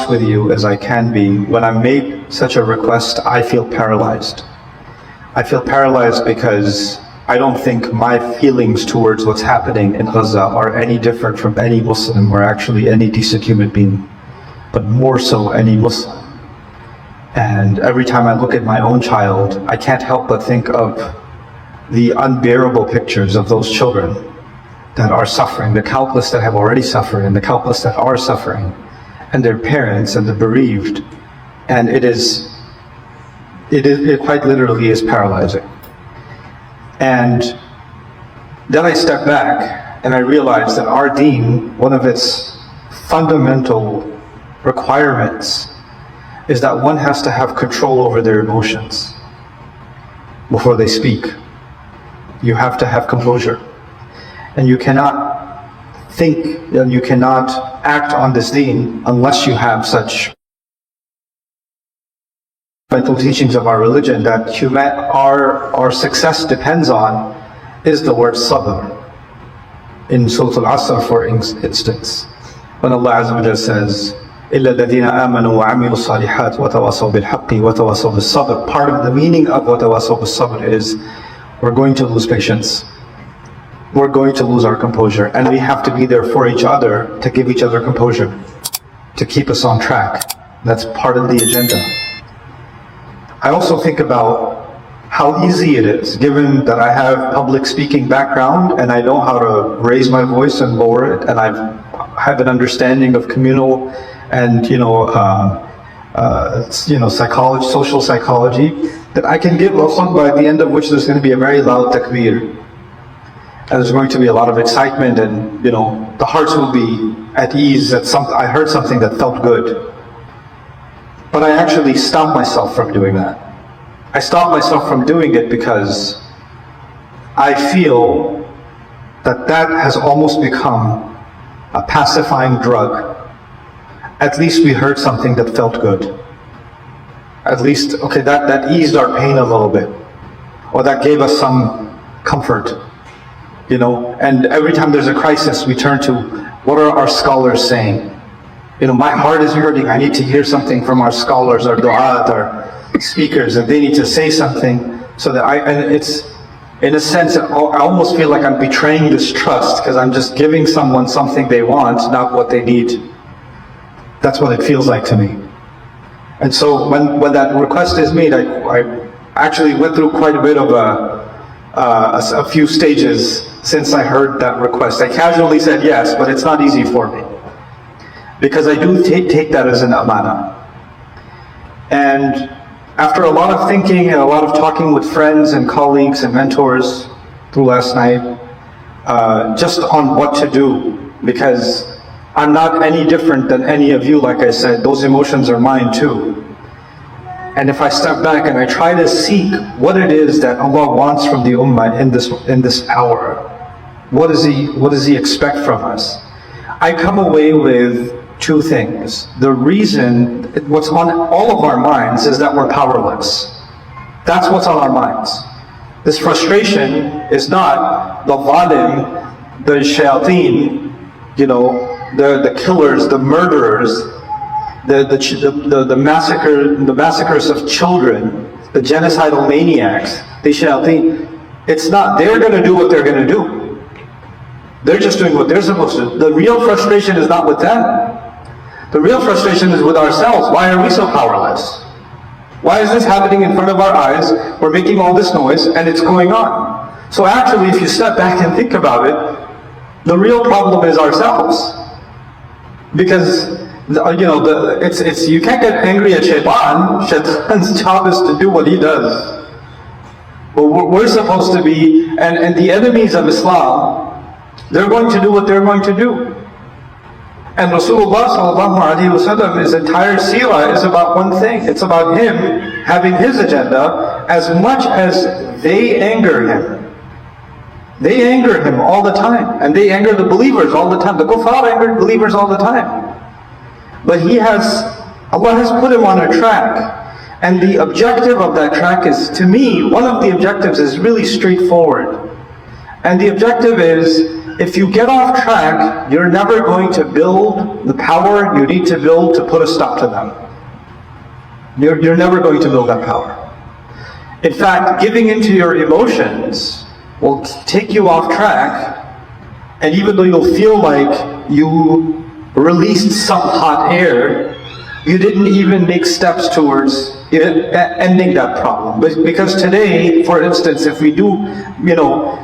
honest with you as I can be, when I'm made such a request, I feel paralyzed. I feel paralyzed because I don't think my feelings towards what's happening in Gaza are any different from any Muslim or actually any decent human being, but more so any Muslim. And every time I look at my own child, I can't help but think of the unbearable pictures of those children that are suffering, the countless that have already suffered and the countless that are suffering, and their parents and the bereaved. And it quite literally is paralyzing. And then I step back and I realize that our deen, one of its fundamental requirements is that one has to have control over their emotions before they speak. You have to have composure. And you cannot think and you cannot act on this deen unless you have such fundamental teachings of our religion that our success depends on is the word sabr. In Surah Al-Asr, for instance, when Allah Azza wa Jalla says, إِلَّا الَّذِينَ آمَنُوا وَعَمِلُوا الصَّالِحَاتِ وَتَوَاصَوْا بِالْحَقِّ وَتَوَاصَوْا بِالصَّبْرِ. Part of the meaning of وَتَوَاصَوْا بِالصَّبْرِ is we're going to lose patience. We're going to lose our composure, and we have to be there for each other to give each other composure, to keep us on track. That's part of the agenda. I also think about how easy it is, given that I have public speaking background and I know how to raise my voice and lower it, and I have an understanding of communal and psychology, social psychology, that I can give a khutbah at the end of which there's going to be a very loud takbir. And there's going to be a lot of excitement, and the hearts will be at ease that I heard something that felt good. But I actually stopped myself from doing that. I stopped myself from doing it because I feel that has almost become a pacifying drug. At least we heard something that felt good. At least, okay, that eased our pain a little bit. Or that gave us some comfort. And every time there's a crisis, we turn to, what are our scholars saying? My heart is hurting, I need to hear something from our scholars, our du'at, our speakers, and they need to say something so that and it's, in a sense, I almost feel like I'm betraying this trust because I'm just giving someone something they want, not what they need. That's what it feels like to me. And so when that request is made, I actually went through quite a bit of a few stages since I heard that request. I casually said yes, but it's not easy for me, because I do take that as an amana. And after a lot of thinking and a lot of talking with friends and colleagues and mentors through last night, just on what to do, because I'm not any different than any of you, like I said, those emotions are mine too. And if I step back and I try to seek what it is that Allah wants from the Ummah in this hour, what does He expect from us? I come away with two things. The reason, what's on all of our minds is that we're powerless. That's what's on our minds. This frustration is not the zalim, the shayateen, the killers, the murderers, the massacres of children, the genocidal maniacs, the shayateen. It's not, they're going to do what they're going to do. They're just doing what they're supposed to do. The real frustration is not with them. The real frustration is with ourselves. Why are we so powerless? Why is this happening in front of our eyes? We're making all this noise and it's going on. So actually, if you step back and think about it, the real problem is ourselves. Because you can't get angry at Shaitan. Shaitan's job is to do what he does. But we're supposed to be, and the enemies of Islam, they're going to do what they're going to do. And Rasulullah sallallahu alaihi wasallam, his entire seerah is about one thing. It's about him having his agenda. As much as they anger him, they anger him all the time, and they anger the believers all the time. The kuffar anger believers all the time. But Allah has put him on a track, and the objective of that track is, to me, one of the objectives is really straightforward. And the objective is if you get off track, you're never going to build the power you need to build to put a stop to them. You're never going to build that power. In fact, giving into your emotions will take you off track, and even though you'll feel like you released some hot air, you didn't even make steps towards ending that problem. Because today, for instance, if we do,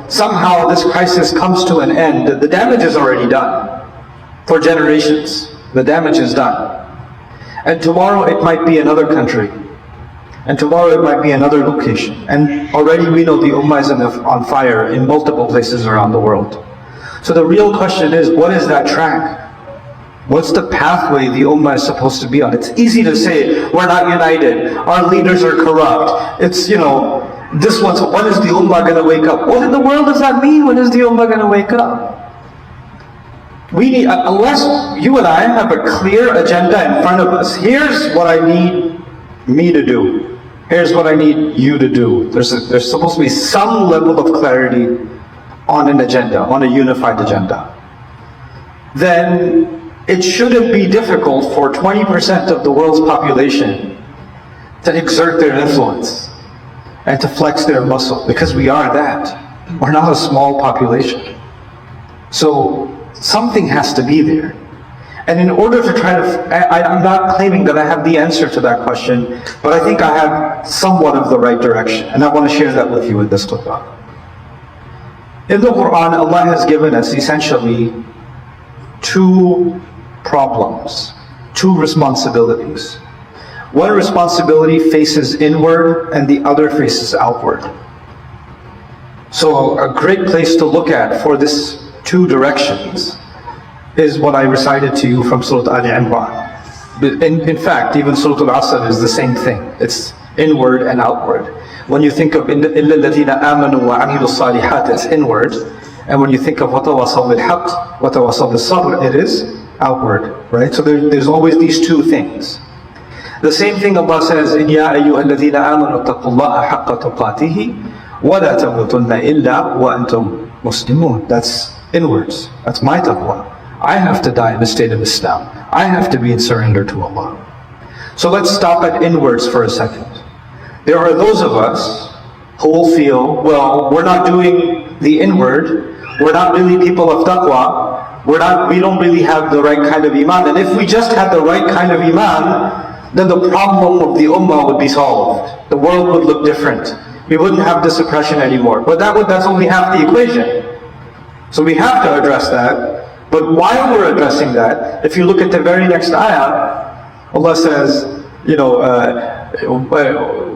somehow this crisis comes to an end, the damage is already done. For generations, the damage is done. And tomorrow it might be another country. And tomorrow it might be another location. And already we know the Ummah is on fire in multiple places around the world. So the real question is, what is that track? What's the pathway the Ummah is supposed to be on? It's easy to say, we're not united, our leaders are corrupt. It's, this one's, when is the Ummah going to wake up? What in the world does that mean? When is the Ummah going to wake up? We need, unless you and I have a clear agenda in front of us, here's what I need me to do. Here's what I need you to do. There's supposed to be some level of clarity on an agenda, on a unified agenda. Then it shouldn't be difficult for 20% of the world's population to exert their influence and to flex their muscle, because we are that. We're not a small population. So something has to be there. And in order to try to, I'm not claiming that I have the answer to that question, but I think I have somewhat of the right direction. And I want to share that with you in this khutbah. In the Quran, Allah has given us essentially two problems, two responsibilities. One responsibility faces inward and the other faces outward. So a great place to look at for this two directions is what I recited to you from Surah Ali Imran. In fact, even Surah Al-Asr is the same thing. It's inward and outward. When you think of إِلَّا الَّذِينَ آمَنُوا وَعَمِلُوا الصَّالِحَاتِ, it's inward. And when you think of وَتَوَاصَوْا بِالْحَقِّ وَتَوَاصَوْا بِالصَّبْرِ, it is outward, right? So there's always these two things. The same thing Allah says in يَا أَيُّهَا الَّذِينَ آمَنُوا اتَّقُوا اللَّهَ حَقَّ تُقَاتِهِ وَلَا تَمُوتُنَّ إِلَّا وَأَنْتُمْ مُسْلِمُونَ. That's inwards. That's my taqwa. I have to die in the state of Islam. I have to be in surrender to Allah. So let's stop at inwards for a second. There are those of us who will feel, well, we're not doing the inward, we're not really people of taqwa, we don't really have the right kind of iman. And if we just had the right kind of iman, then the problem of the ummah would be solved. The world would look different. We wouldn't have this oppression anymore. But that's only half the equation. So we have to address that. But while we're addressing that, if you look at the very next ayah, Allah says,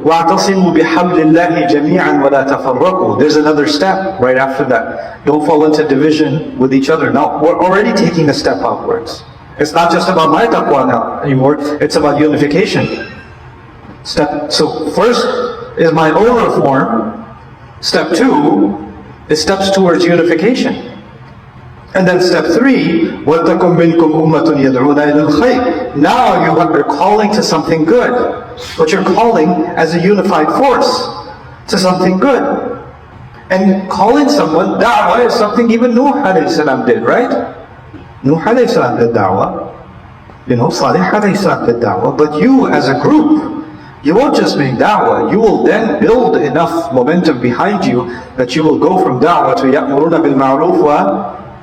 وَاعْتَصِمُوا بِحَبْلِ اللَّهِ جَمِيعًا وَلَا تَفَرَّقُوا. There's another step right after that. Don't fall into division with each other. Now, we're already taking a step outwards. It's not just about my taqwa now anymore, it's about unification. So first is my own reform. Step two is steps towards unification. And then step three, وَلْتَكُمْ مِنْكُمْ أُمَّةٌ يَدْعُونَ إِلَى الْخَيْرِ. Now you're calling to something good, but you're calling as a unified force to something good. And calling someone da'wah is something even Nuh alayhi salam did, right? Nuh alayhi salam did da'wah. Salih alayhi salam did da'wah. But you as a group, you won't just make da'wah, you will then build enough momentum behind you that you will go from da'wah to يَأْمُرُونَ بِالْمَعْرُوفِ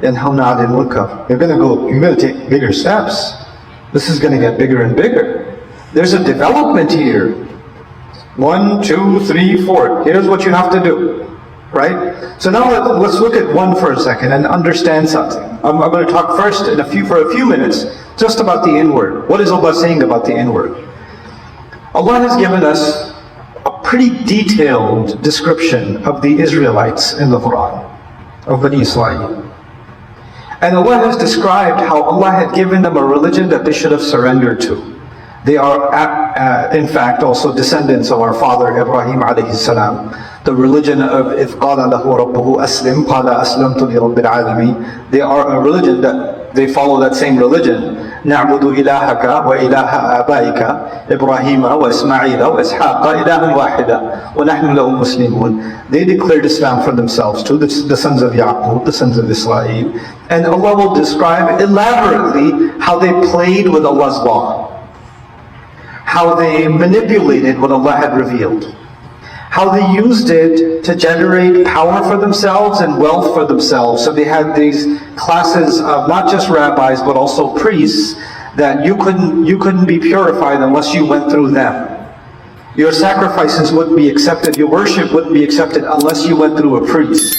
وَيَنْهَوْنَ عَنِ الْمُنكَرِ. You're going to take bigger steps. This is going to get bigger and bigger. There's a development here. 1, 2, 3, 4. Here's what you have to do. Right? So now let's look at one for a second and understand something. I'm going to talk first for a few minutes just about the inward. What is Allah saying about the inward? Allah has given us a pretty detailed description of the Israelites in the Quran, of Bani Israel. And Allah has described how Allah had given them a religion that they should have surrendered to. They are, in fact, also descendants of our father Ibrahim alayhi salam. The religion of إِذْ قَالَ لَهُ رَبُّهُ أَسْلِمْ قَالَ أَسْلَمْتُ لِرَبِّ الْعَالَمِينَ. They are a religion that they follow that same religion. نَعْبُدُ إِلَهَكَ وَإِلَهَ آبَائِكَ إِبْرَاهِيمَ وَإِسْمَعِيلَ وَإِسْحَاقَ إِلَهًا وَاحِدًا وَنَحْنُ لَهُ مُسْلِمُونَ. They declared Islam for themselves, to the sons of Yaqub, the sons of Israel. And Allah will describe elaborately how they played with Allah's law, how they manipulated what Allah had revealed, how they used it to generate power for themselves and wealth for themselves. So they had these classes of not just rabbis but also priests that you couldn't be purified unless you went through them. Your sacrifices wouldn't be accepted, your worship wouldn't be accepted unless you went through a priest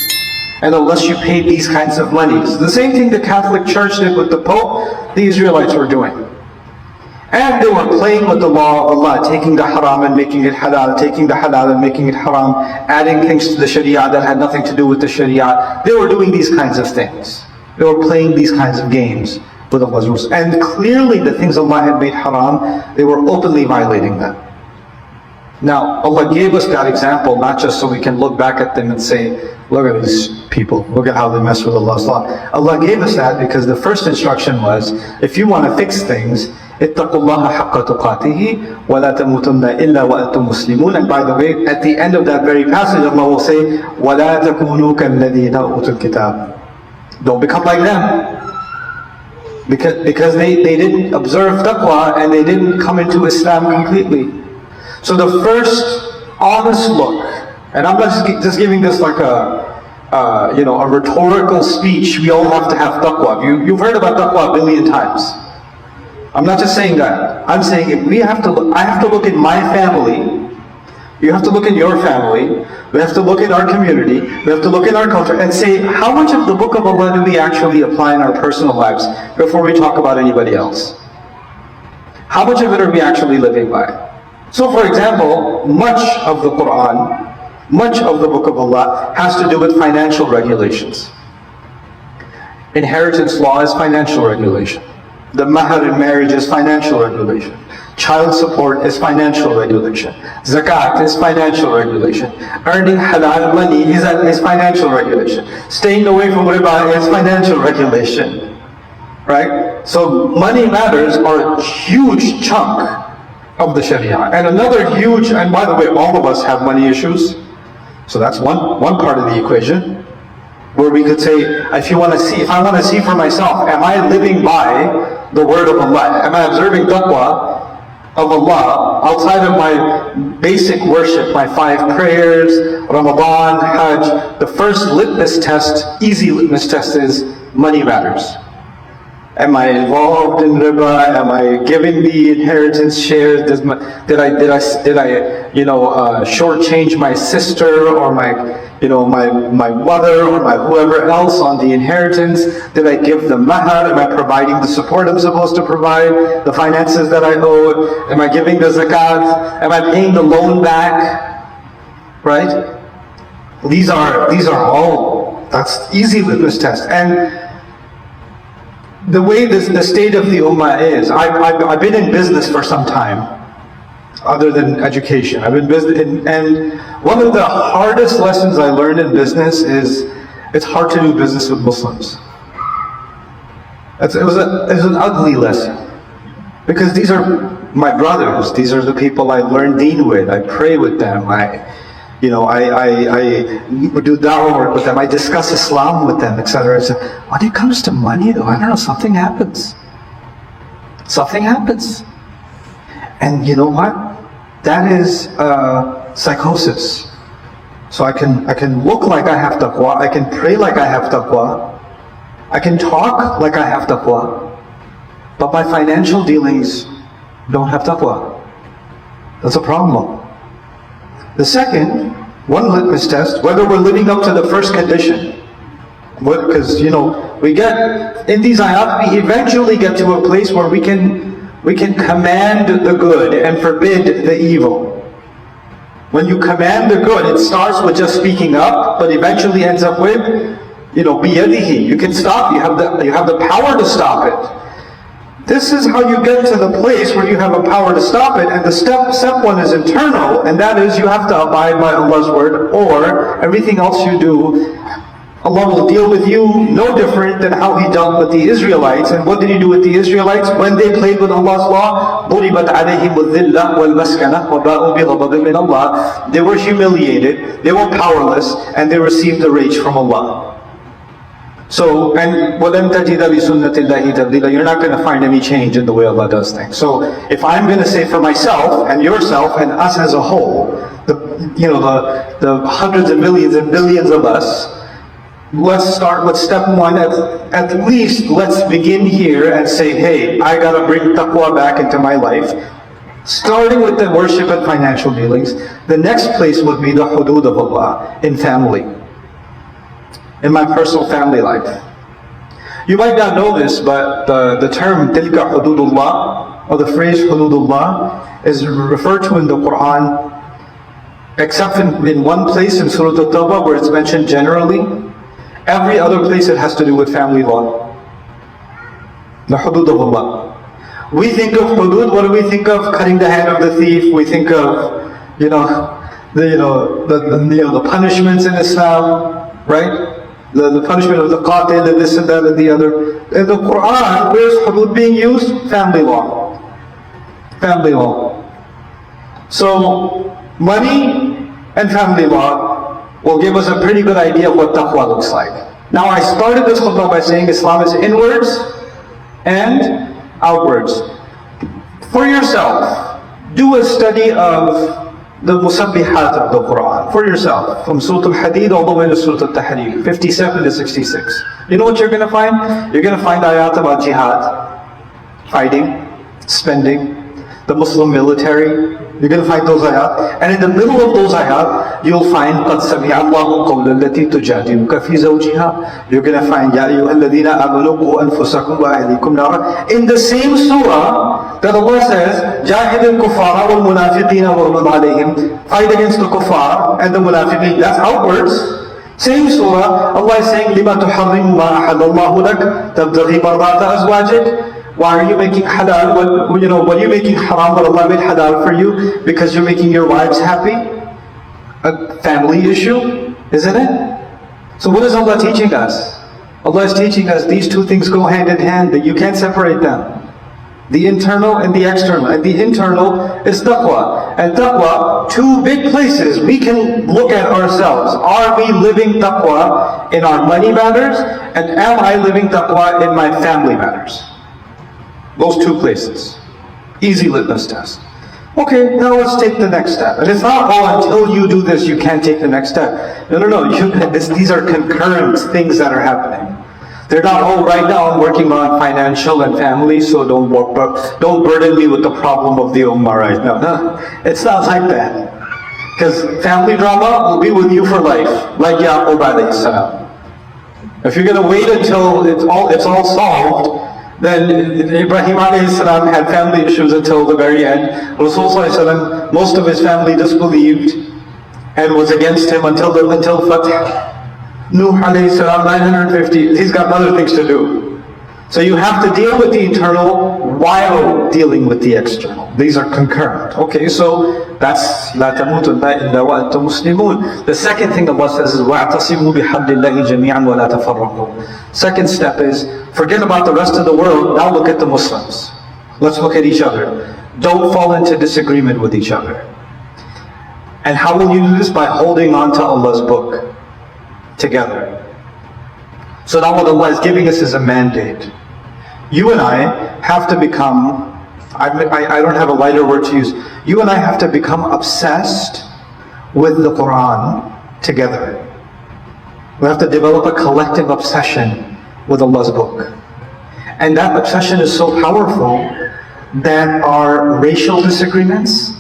and unless you paid these kinds of monies. The same thing the Catholic Church did with the Pope, the Israelites were doing. And they were playing with the law of Allah, taking the haram and making it halal, taking the halal and making it haram, adding things to the sharia that had nothing to do with the sharia. They were doing these kinds of things. They were playing these kinds of games with Allah's rules. And clearly the things Allah had made haram, they were openly violating them. Now, Allah gave us that example not just so we can look back at them and say, look at these people, look at how they mess with Allah's law. Allah gave us that because the first instruction was, if you want to fix things, اتقوا الله حق تقاته ولا تموتن إلا وأنتم مسلمون. And by the way, at the end of that very passage, Allah will say, ولا تكونوا كالذين أوتوا الكتاب. Don't become like them. Because they didn't observe taqwa and they didn't come into Islam completely. So the first honest look, and I'm not just giving this like a rhetorical speech. We all have to have taqwa. You've heard about taqwa a billion times. I'm not just saying that. I'm saying if we have to look, I have to look in my family, you have to look in your family, we have to look in our community, we have to look in our culture and say, how much of the book of Allah do we actually apply in our personal lives before we talk about anybody else? How much of it are we actually living by? So for example, much of the Quran, much of the book of Allah has to do with financial regulations. Inheritance law is financial regulation. The mahar in marriage is financial regulation. Child support is financial regulation. Zakat is financial regulation. Earning halal money is financial regulation. Staying away from riba is financial regulation. Right? So money matters are a huge chunk of the Sharia. And another huge, and by the way, all of us have money issues. So that's one part of the equation. Where we could say, if I want to see for myself, am I living by the word of Allah? Am I observing taqwa of Allah outside of my basic worship, my 5 prayers, Ramadan, Hajj? The first litmus test, easy litmus test is money matters. Am I involved in riba? Am I giving the inheritance share? Did I shortchange my sister or my mother or my whoever else on the inheritance? Did I give the mahar? Am I providing the support I'm supposed to provide? The finances that I owe? Am I giving the zakat? Am I paying the loan back? Right? These are all, that's easy litmus test. And the way the state of the Ummah is, I've been in business for some time, other than education. I've been business, and one of the hardest lessons I learned in business is it's hard to do business with Muslims. It was an ugly lesson, because these are my brothers. These are the people I learn deen with. I pray with them. I do da'wah work with them, I discuss Islam with them, etc. When it comes to money though, I don't know, something happens. Something happens. And you know what? That is psychosis. So I can look like I have taqwa, I can pray like I have taqwa, I can talk like I have taqwa, but my financial dealings don't have taqwa. That's a problem. The second, one litmus test, whether we're living up to the first condition. Because, we get, in these ayat, we eventually get to a place where we can command the good and forbid the evil. When you command the good, it starts with just speaking up, but eventually ends up with, biyadihi. You can stop, you have the power to stop it. This is how you get to the place where you have a power to stop it, and the step one is internal, and that is you have to abide by Allah's word, or everything else you do Allah will deal with you no different than how He dealt with the Israelites. And what did He do with the Israelites? When they played with Allah's law, ضُرِبَتْ عَلَيْهِمُ الذِّلَّةُ وَالْمَسْكَنَةُ وَبَاءُوا بِغَضَبٍ مِّنَ اللَّهِ. They were humiliated, they were powerless, and they received the rage from Allah. So, and وَلَن تَجِدَ لِسُنَّةِ اللَّهِ تَبْدِيلًا. You're not going to find any change in the way Allah does things. So, if I'm going to say for myself and yourself and us as a whole, the hundreds of millions and billions of us, let's start with step one. At least let's begin here and say, hey, I gotta bring taqwa back into my life. Starting with the worship and financial dealings. The next place would be the hudud of Allah in family. In my personal family life. You might not know this, but the term tilka hududullah, or the phrase hududullah, is referred to in the Quran, except in one place in Surah At-Tawbah where it's mentioned generally. Every other place it has to do with family law. The hudud of Allah. We think of hudud, what do we think of? Cutting the hand of the thief. We think of, the punishments in Islam, right? The punishment of the qatil and this and that and the other. In the Quran, where's hudud being used? Family law. Family law. So, money and family law will give us a pretty good idea of what taqwa looks like. Now, I started this khutbah by saying Islam is inwards and outwards. For yourself, do a study of the musabbihat of the Quran. For yourself, from Surah Al-Hadid all the way to Surah Al-Tahrim, 57 to 66. You know what you're going to find? You're going to find ayat about jihad, fighting, spending, the Muslim military. You're going to find those ayat. And in the middle of those ayat, you'll find قَدْ سَمِعَ اللَّهُ قَوْلَ الَّتِي تُجَادِلُكَ فِي زَوْجِهَا. You're going to find يَا أَيُّهَا الَّذِينَ آمَنُوا قُوا أَنفُسَكُمْ وَأَهْلِيكُمْ نَارًا. In the same surah that Allah says, جَاهِدِ الْكُفَّارَ وَالْمُنَافِقِينَ وَغْلُظْ عَلَيْهِمْ. Fight against the kuffar and the munafiqeen. That's outwards. Same surah, Allah is saying, لِمَا تُحَرِّمُ مَا أَحَلَّ اللَّهُ لَكَ تَبْتَغِي مَرْضَاتَ أَزْوَاجِكَ. Why are you making halal? What are you making haram but Allah made halal for you? Because you're making your wives happy? A family issue, isn't it? So what is Allah teaching us? Allah is teaching us these two things go hand in hand, that you can't separate them. The internal and the external. And the internal is taqwa. And taqwa, two big places we can look at ourselves. Are we living taqwa in our money matters? And am I living taqwa in my family matters? Those two places. Easy litmus test. Okay, now let's take the next step. And it's not, until you do this, you can't take the next step. No. These are concurrent things that are happening. They're not, right now I'm working on financial and family, so don't burden me with the problem of the Ummah right now. No, it's not like that. Because family drama will be with you for life, like Yaqub alayhi salam. If you're going to wait until it's all solved, then Ibrahim alayhi salam had family issues until the very end. Rasul most of his family disbelieved and was against him until Fatih. Nuh alayhi salam, 950, he's got other things to do. So you have to deal with the internal while dealing with the external. These are concurrent. Okay, so that's لَا تَمُوتُنَّ إِلَّا وَأَنْتُمْ مُسْلِمُونَ. The second thing Allah says is وَاعْتَصِمُوا بِحَبْلِ اللَّهِ جَمِيعًا وَلَا تَفَرَّقُوا. Second step is, forget about the rest of the world, now look at the Muslims. Let's look at each other. Don't fall into disagreement with each other. And how will you do this? By holding on to Allah's book together. So now what Allah is giving us is a mandate. You and I have to become, I don't have a lighter word to use, you and I have to become obsessed with the Quran together. We have to develop a collective obsession with Allah's book. And that obsession is so powerful that our racial disagreements,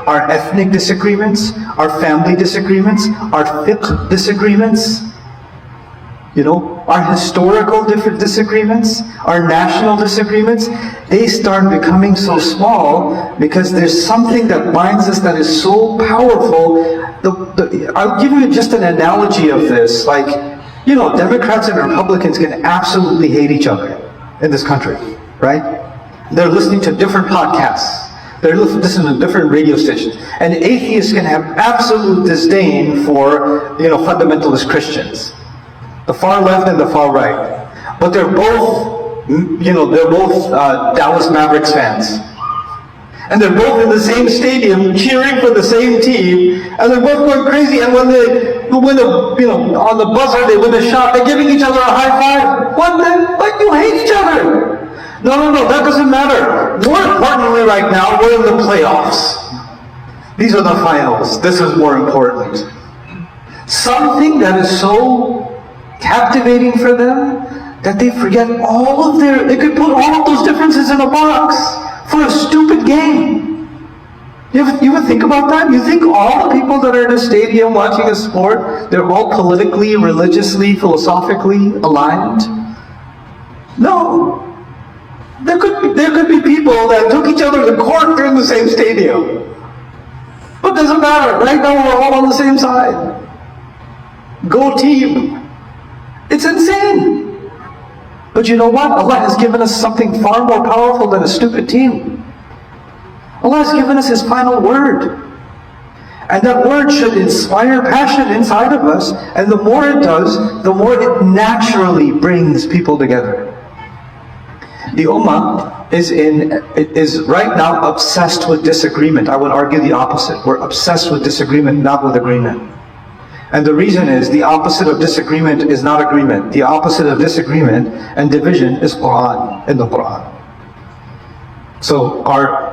our ethnic disagreements, our family disagreements, our fiqh disagreements, our historical disagreements, our national disagreements, they start becoming so small because there's something that binds us that is so powerful. I'll give you just an analogy of this. Like, Democrats and Republicans can absolutely hate each other in this country, right? They're listening to different podcasts. They're listening to different radio stations. And atheists can have absolute disdain for, fundamentalist Christians. the far left and the far right. But they're both, they're both Dallas Mavericks fans. And they're both in the same stadium cheering for the same team, and they're both going crazy. And when they win on the buzzer, they win a shot, they're giving each other a high five. What then? Like you hate each other. No, that doesn't matter. More importantly right now, we're in the playoffs. These are the finals. This is more important. Something that is so captivating for them that they forget they could put all of those differences in a box for a stupid game. You ever think about that? You think all the people that are in a stadium watching a sport, they're all politically, religiously, philosophically aligned? No. There could be people that took each other to court during the same stadium. But it doesn't matter. Right now we're all on the same side. Go team. It's insane. But you know what? Allah has given us something far more powerful than a stupid team. Allah has given us His final word. And that word should inspire passion inside of us. And the more it does, the more it naturally brings people together. The Ummah is right now obsessed with disagreement. I would argue the opposite. We're obsessed with disagreement, not with agreement. And the reason is, the opposite of disagreement is not agreement. The opposite of disagreement and division is Quran, in the Quran. So our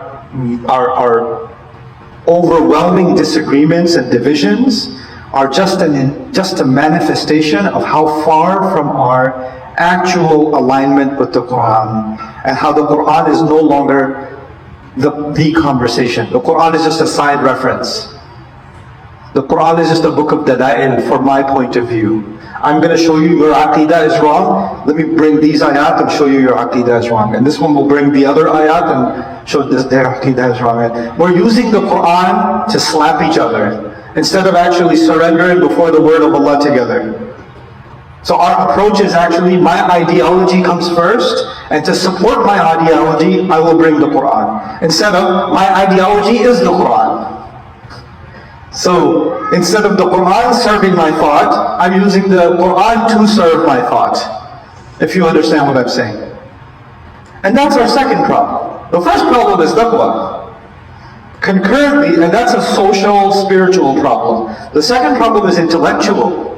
overwhelming disagreements and divisions are just a manifestation of how far from our actual alignment with the Quran, and how the Quran is no longer the conversation. The Quran is just a side reference. The Quran is just a book of dalail from my point of view. I'm going to show you your aqidah is wrong. Let me bring these ayat and show you your aqidah is wrong. And this one will bring the other ayat and show their aqidah is wrong. And we're using the Quran to slap each other instead of actually surrendering before the word of Allah together. So our approach is actually, my ideology comes first, and to support my ideology, I will bring the Quran. Instead of, my ideology is the Quran. So, instead of the Quran serving my thought, I'm using the Quran to serve my thought. If you understand what I'm saying. And that's our second problem. The first problem is taqwa. Concurrently, and that's a social, spiritual problem. The second problem is intellectual.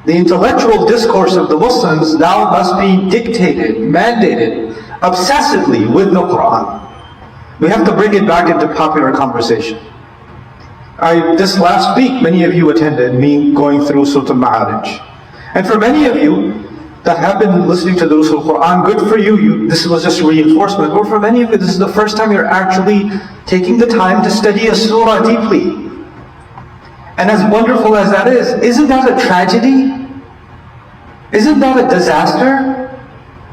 The intellectual discourse of the Muslims now must be dictated, mandated, obsessively with the Quran. We have to bring it back into popular conversation. This last week, many of you attended me going through Surah Al-Ma'arij. And for many of you that have been listening to the Durus al-Quran, good for you, this was just reinforcement. But for many of you, this is the first time you're actually taking the time to study a surah deeply. And as wonderful as that is, isn't that a tragedy? Isn't that a disaster?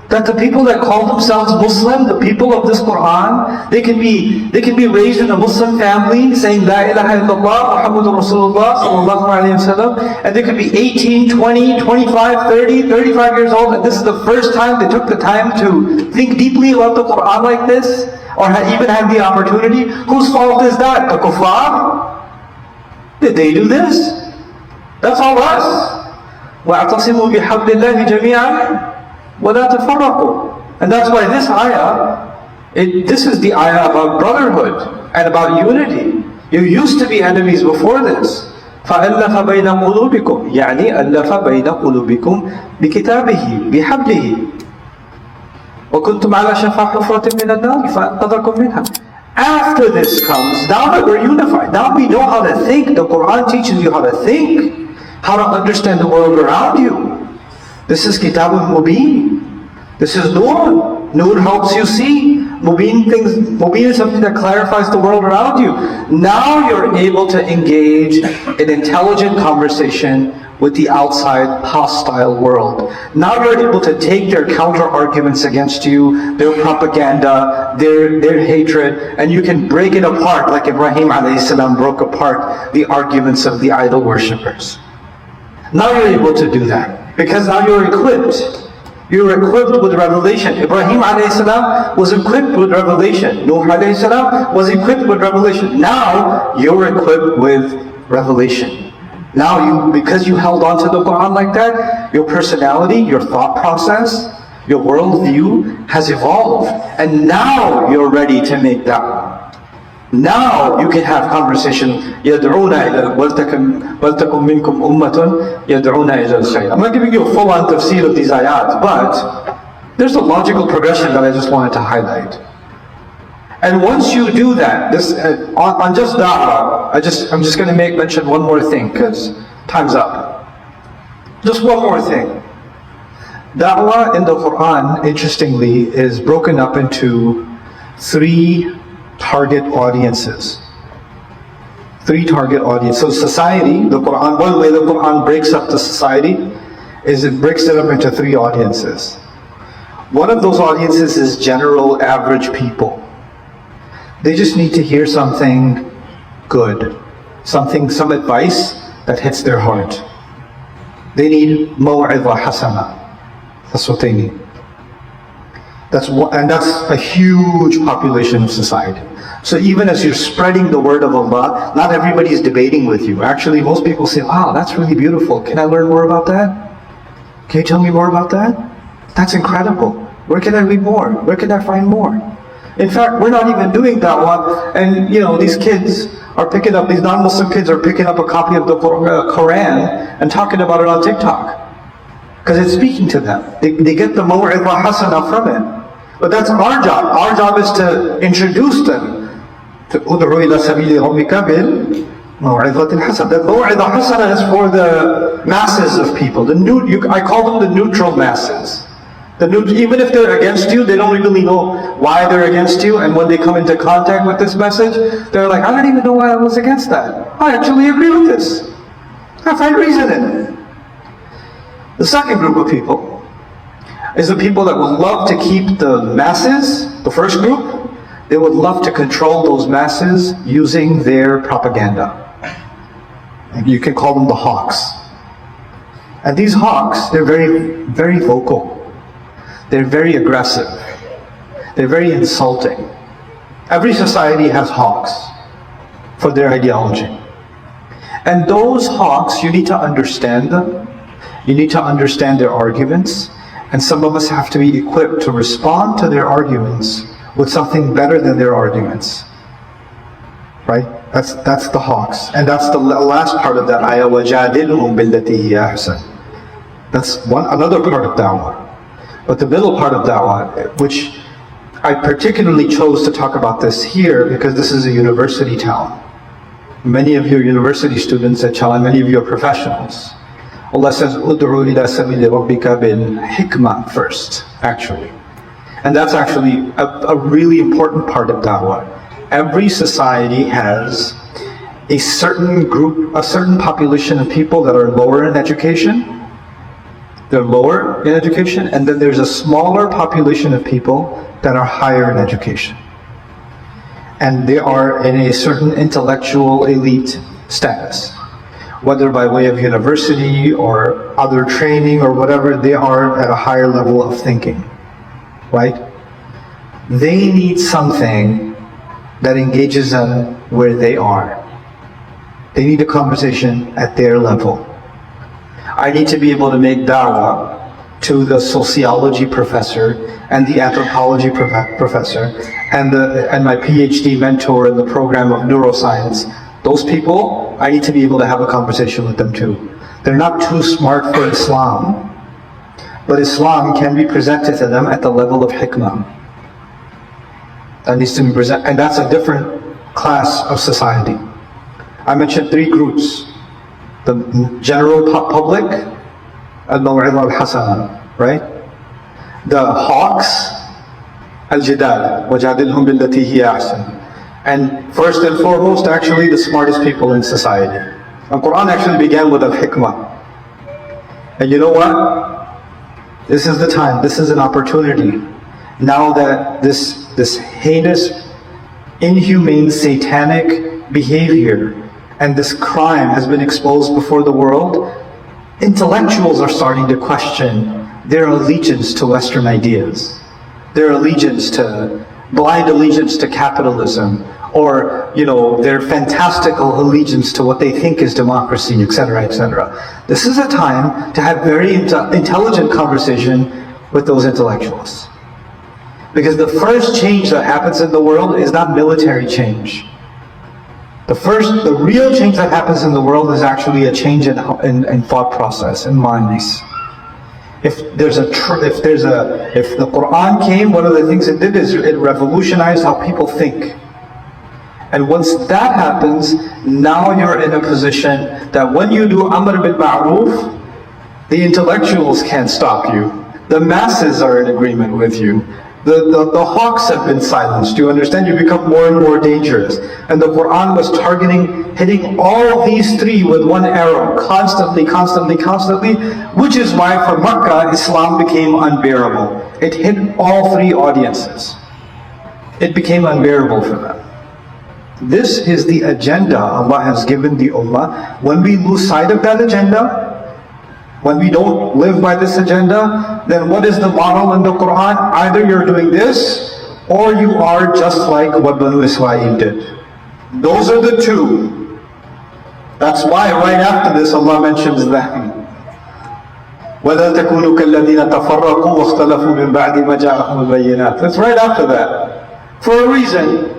That the people that call themselves Muslim, the people of this Quran, they can be raised in a Muslim family saying La ilaha illallah, Muhammadur Rasulullah sallallahu alayhi wa sallam, and they could be 18, 20, 25, 30, 35 years old, and this is the first time they took the time to think deeply about the Quran like this, or even had the opportunity. Whose fault is that? The kuffar? Did they do this? That's all us. وَاعْتَصِمُوا بِحَبْلِ اللَّهِ جَمِيعًا وَلَا تَفَرَّقُوا. And that's why this ayah, this is the ayah about brotherhood and about unity. You used to be enemies before this. فَأَلَّفَ بَيْنَ قُلُوبِكُمْ يعني أَلَّفَ بَيْنَ قُلُوبِكُمْ بِكِتَابِهِ بِحَبْلِهِ وَكُنْتُمْ عَلَى شَفَا حُفْرَةٍ مِنَ النَّارِ فَأَنْقَذَكُمْ مِنْهَا. After this comes, now that we're unified, now we know how to think. The Quran teaches you how to think, how to understand the world around you. This is Kitabul Mubin. This is Nur. Nur helps you see. Mubin is something that clarifies the world around you. Now you're able to engage in intelligent conversation with the outside hostile world. Now you're able to take their counter arguments against you, their propaganda, their hatred, and you can break it apart like Ibrahim alayhi salam broke apart the arguments of the idol worshippers. Now you're able to do that because now you're equipped. You're equipped with revelation. Ibrahim alayhi salam was equipped with revelation. Nuh alayhi salam was equipped with revelation. Now you're equipped with revelation. Now because you held on to the Quran like that, your personality, your thought process, your worldview has evolved. And now you're ready to make da'wah. Now you can have conversation. يَدْعُونَ إِلَى وَلْتَكُمْ مِنْكُمْ أُمَّةٌ يَدْعُونَ إِلَى الْخَيْرِ. I'm not giving you a full-on tafsir of these ayat, but there's a logical progression that I just wanted to highlight. And once you do that, this on just da'wah, I'm just going to mention one more thing because time's up. Just one more thing. Da'wah in the Quran, interestingly, is broken up into 3 target audiences. 3 target audiences. So society, the Quran, one way the Quran breaks up the society is it breaks it up into 3 audiences. One of those audiences is general average people. They just need to hear something good, some advice that hits their heart. They need maw'idha hasana. That's what they need. That's a huge population of society. So even as you're spreading the word of Allah, not everybody is debating with you. Actually, most people say, wow, that's really beautiful. Can I learn more about that? Can you tell me more about that? That's incredible. Where can I read more? Where can I find more? In fact, we're not even doing da'wah, and these kids are picking up, these non-Muslim kids are picking up a copy of the Quran and talking about it on TikTok. Because it's speaking to them. They get the maw'idha hasana from it. But that's our job. Our job is to introduce them to ud'u ila sabili rabbika bil maw'idhatil hasana. The maw'idha hasana is for the masses of people. I call them the neutral masses. Even if they're against you, they don't really know why they're against you, and when they come into contact with this message, they're like, I don't even know why I was against that. I actually agree with this. I find reason in it. The second group of people is the people that would love to keep the masses, the first group, they would love to control those masses using their propaganda. You can call them the hawks. And these hawks, they're very, very vocal. They're very aggressive. They're very insulting. Every society has hawks for their ideology. And those hawks, you need to understand them. You need to understand their arguments. And some of us have to be equipped to respond to their arguments with something better than their arguments. Right? That's the hawks. And that's the last part of that ayah, وَجَادِلْهُمْ بِالَّتِي هِيَ أَحْسَنُ. That's another part of da'wah. But the middle part of da'wah, which I particularly chose to talk about this here because this is a university town. Many of you are university students at Chala, many of you are professionals. Allah says, "Ud'u ila sabili rabbika bil hikmah" first, actually. And that's actually a really important part of da'wah. Every society has a certain group, a certain population of people that are lower in education. They're lower in education, and then there's a smaller population of people that are higher in education. And they are in a certain intellectual elite status. Whether by way of university or other training or whatever, they are at a higher level of thinking, right? They need something that engages them where they are. They need a conversation at their level. I need to be able to make da'wah to the sociology professor and the anthropology professor and my PhD mentor in the program of neuroscience. Those people, I need to be able to have a conversation with them too. They're not too smart for Islam, but Islam can be presented to them at the level of hikmah. That needs to be presented, and that's a different class of society. I mentioned 3 groups. The general public, al-maw'idha al-hasana, right? The hawks, al-jidal, وَجَادِلْهُمْ بِالَّتِي هِيَ أَحْسَنُ. And first and foremost, actually the smartest people in society. The Quran actually began with al-hikmah. And you know what? This is the time, this is an opportunity. Now that this heinous, inhumane, satanic behavior and this crime has been exposed before the world, intellectuals are starting to question their allegiance to Western ideas, their blind allegiance to capitalism, or their fantastical allegiance to what they think is democracy, etc., etc. This is a time to have very intelligent conversation with those intellectuals. Because the first change that happens in the world is not military change. The real change that happens in the world is actually a change in thought process, in minds. If the Quran came, one of the things it did is it revolutionized how people think. And once that happens, now you're in a position that when you do Amr bil Ma'ruf, the intellectuals can't stop you. The masses are in agreement with you. The hawks have been silenced. You understand? You become more and more dangerous. And the Quran was hitting all these three with one arrow, constantly, which is why for Makkah, Islam became unbearable. It hit all three audiences. It became unbearable for them. This is the agenda Allah has given the Ummah. When we lose sight of that agenda, when we don't live by this agenda, then what is the model in the Quran? Either you're doing this, or you are just like what Banu Israel did. Those are the two. That's why right after this Allah mentions them. وَلَا تَكُونُوا كَالَّذِينَ تَفَرَّقُوا وَاخْتَلَفُوا مِنْ بَعْدِ مَا جَاءَهُمُ الْبَيِّنَاتُ. That's right after that. For a reason.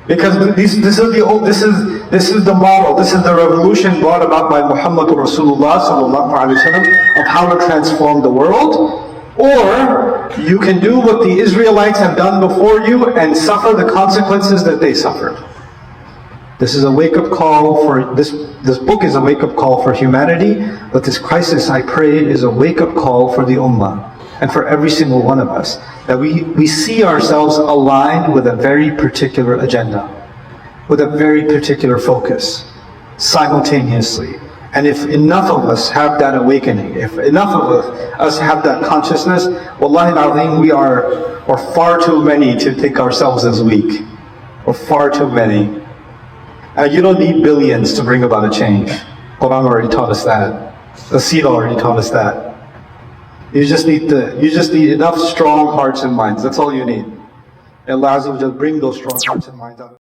Because this is the model, this is the revolution brought about by Muhammad Rasulullah sallallahu alaihi wasallam of how to transform the world. Or you can do what the Israelites have done before you and suffer the consequences that they suffered. This is a wake-up call for this book is a wake-up call for humanity, but this crisis, I pray, is a wake-up call for the Ummah. And for every single one of us, that we see ourselves aligned with a very particular agenda, with a very particular focus, simultaneously. And if enough of us have that awakening, if enough of us have that consciousness, wallahi al-azim, we are far too many to think ourselves as weak. We're far too many. You don't need billions to bring about a change. Quran already taught us that. The Seed already taught us that. You just need enough strong hearts and minds. That's all you need. And Allah Azza wa Jalla bring those strong hearts and minds out.